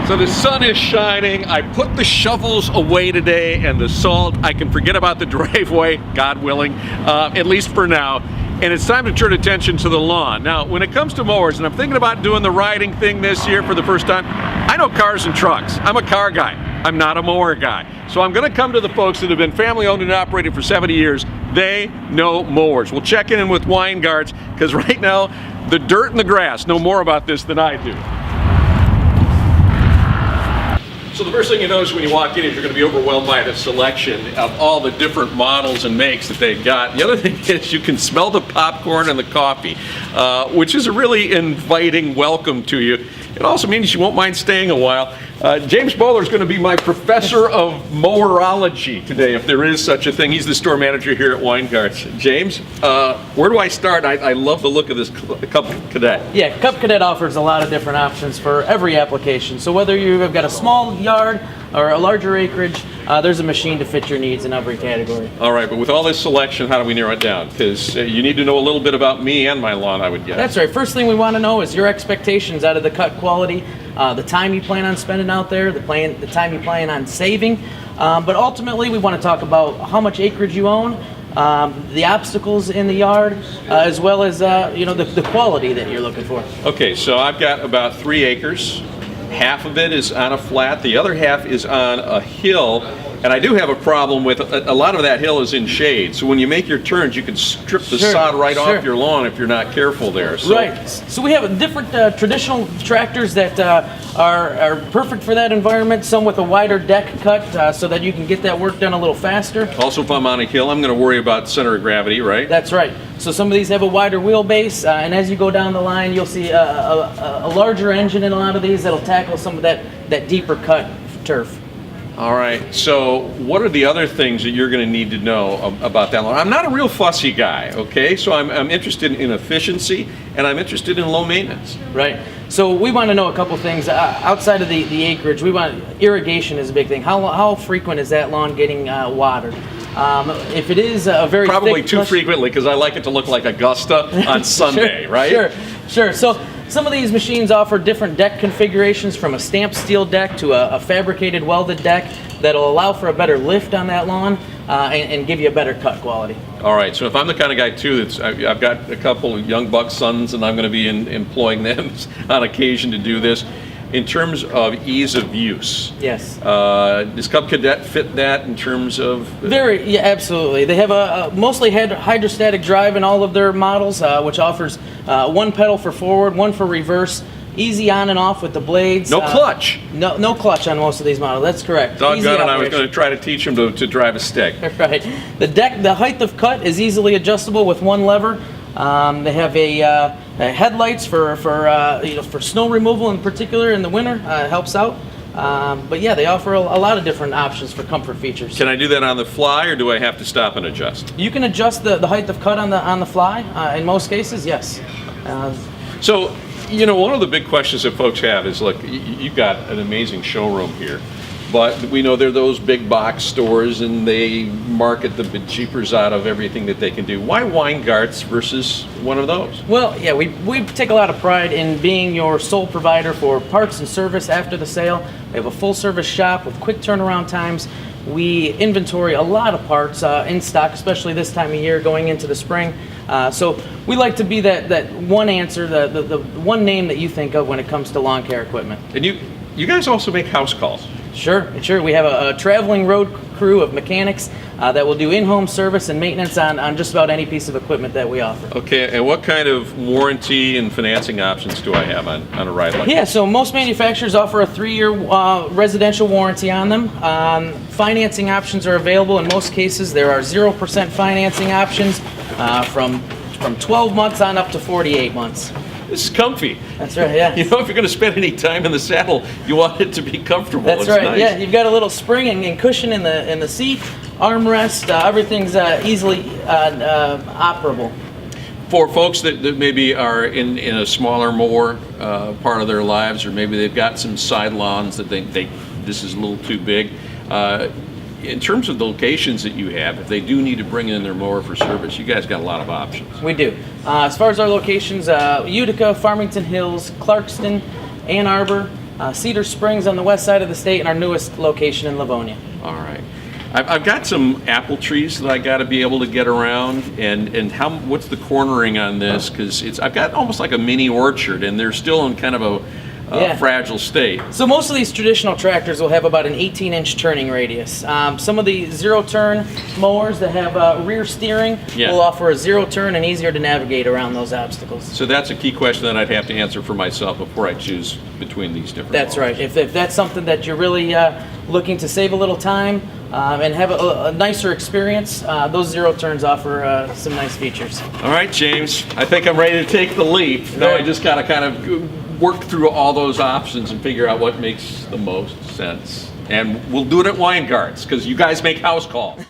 So the sun is shining. I put the shovels away today and the salt. I can forget about the driveway, God willing, at least for now. And it's time to turn attention to the lawn. Now, when it comes to mowers, and I'm thinking about doing the riding thing this year for the first time, I know cars and trucks. I'm a car guy. I'm not a mower guy. So I'm gonna come to the folks that have been family owned and operated for 70 years. They know mowers. We'll check in with Weingartz, because right now, the dirt and the grass know more about this than I do. So the first thing you notice when you walk in is you're going to be overwhelmed by the selection of all the different models and makes that they've got. The other thing is you can smell the popcorn and the coffee, which is a really inviting welcome to you. It also means you won't mind staying a while. James Bowler is going to be my professor of mowerology today, if there is such a thing. He's the store manager here at Weingartz. James, where do I start? I love the look of this Cup Cadet. Yeah, Cup Cadet offers a lot of different options for every application. So whether you've got a small yard or a larger acreage, there's a machine to fit your needs in every category. All right, but with all this selection, how do we narrow it down? Because you need to know a little bit about me and my lawn, I would guess. That's right. First thing we want to know is your expectations out of the cut quality, the time you plan on spending out there, the time you plan on saving. But ultimately, we want to talk about how much acreage you own, the obstacles in the yard, as well as the quality that you're looking for. Okay, so I've got about 3 acres. Half of it is on a flat, the other half is on a hill, and I do have a problem with a lot of that hill is in shade. So when you make your turns, you can strip the sod right off your lawn if you're not careful there. So. Right. So we have different traditional tractors that are perfect for that environment. Some with a wider deck cut so that you can get that work done a little faster. Also, if I'm on a hill, I'm going to worry about center of gravity, right? That's right. So some of these have a wider wheelbase, and as you go down the line, you'll see a larger engine in a lot of these that'll tackle some of that deeper cut turf. All right, so what are the other things that you're going to need to know about that lawn? I'm not a real fussy guy, okay? So I'm interested in efficiency, and I'm interested in low maintenance. Right. So we want to know a couple things. Outside of the acreage, irrigation is a big thing. How frequent is that lawn getting watered? If it is a very probably thick, too frequently, because I like it to look like Augusta on Sunday, right? Sure. So some of these machines offer different deck configurations, from a stamped steel deck to a fabricated welded deck that'll allow for a better lift on that lawn and give you a better cut quality. All right, so if I'm the kind of guy too I've got a couple of young buck sons, and I'm going to be employing them on occasion to do this. In terms of ease of use, yes. Does Cub Cadet fit that in terms of? Yeah, absolutely. They have a mostly hydrostatic drive in all of their models, which offers one pedal for forward, one for reverse, easy on and off with the blades. No clutch. No clutch on most of these models. That's correct. Doggone it, I was going to try to teach them to drive a stick. Right. The height of cut is easily adjustable with one lever. They have headlights for snow removal in particular in the winter. Helps out. But yeah, they offer a lot of different options for comfort features. Can I do that on the fly, or do I have to stop and adjust? You can adjust the height of cut on the fly. In most cases, yes. So, one of the big questions that folks have is, look, you've got an amazing showroom here. But we know they're those big box stores, and they market the bejeepers out of everything that they can do. Why Weingartz versus one of those? Well, yeah, we take a lot of pride in being your sole provider for parts and service after the sale. We have a full service shop with quick turnaround times. We inventory a lot of parts in stock, especially this time of year going into the spring. So we like to be that one answer, the one name that you think of when it comes to lawn care equipment. And you guys also make house calls. Sure. We have a traveling road crew of mechanics that will do in-home service and maintenance on just about any piece of equipment that we offer. Okay, and what kind of warranty and financing options do I have on a ride like that? Yeah, so most manufacturers offer a 3-year residential warranty on them. Financing options are available in most cases. There are 0% financing options from 12 months on up to 48 months. This is comfy. That's right, yeah. If you're going to spend any time in the saddle, you want it to be comfortable. That's it's right, nice. Yeah. You've got a little spring and cushion in the seat, armrest, everything's easily operable. For folks that maybe are in a smaller mower part of their lives, or maybe they've got some side lawns that this is a little too big, in terms of the locations that you have, if they do need to bring in their mower for service, you guys got a lot of options. We do. As far as our locations, Utica, Farmington Hills, Clarkston, Ann Arbor, Cedar Springs on the west side of the state, and our newest location in Livonia. All right. I've got some apple trees that I got to be able to get around, and what's the cornering on this? Because I've got almost like a mini orchard, and they're still in kind of a fragile state. So most of these traditional tractors will have about an 18-inch turning radius. Some of the zero-turn mowers that have rear steering will offer a zero-turn and easier to navigate around those obstacles. So that's a key question that I'd have to answer for myself before I choose between these different That's mowers. right. If that's something that you're really looking to save a little time and have a nicer experience, those zero turns offer some nice features. All right, James, I think I'm ready to take the leap. Now I just got to kind of work through all those options and figure out what makes the most sense. And we'll do it at Weingartz, because you guys make house calls.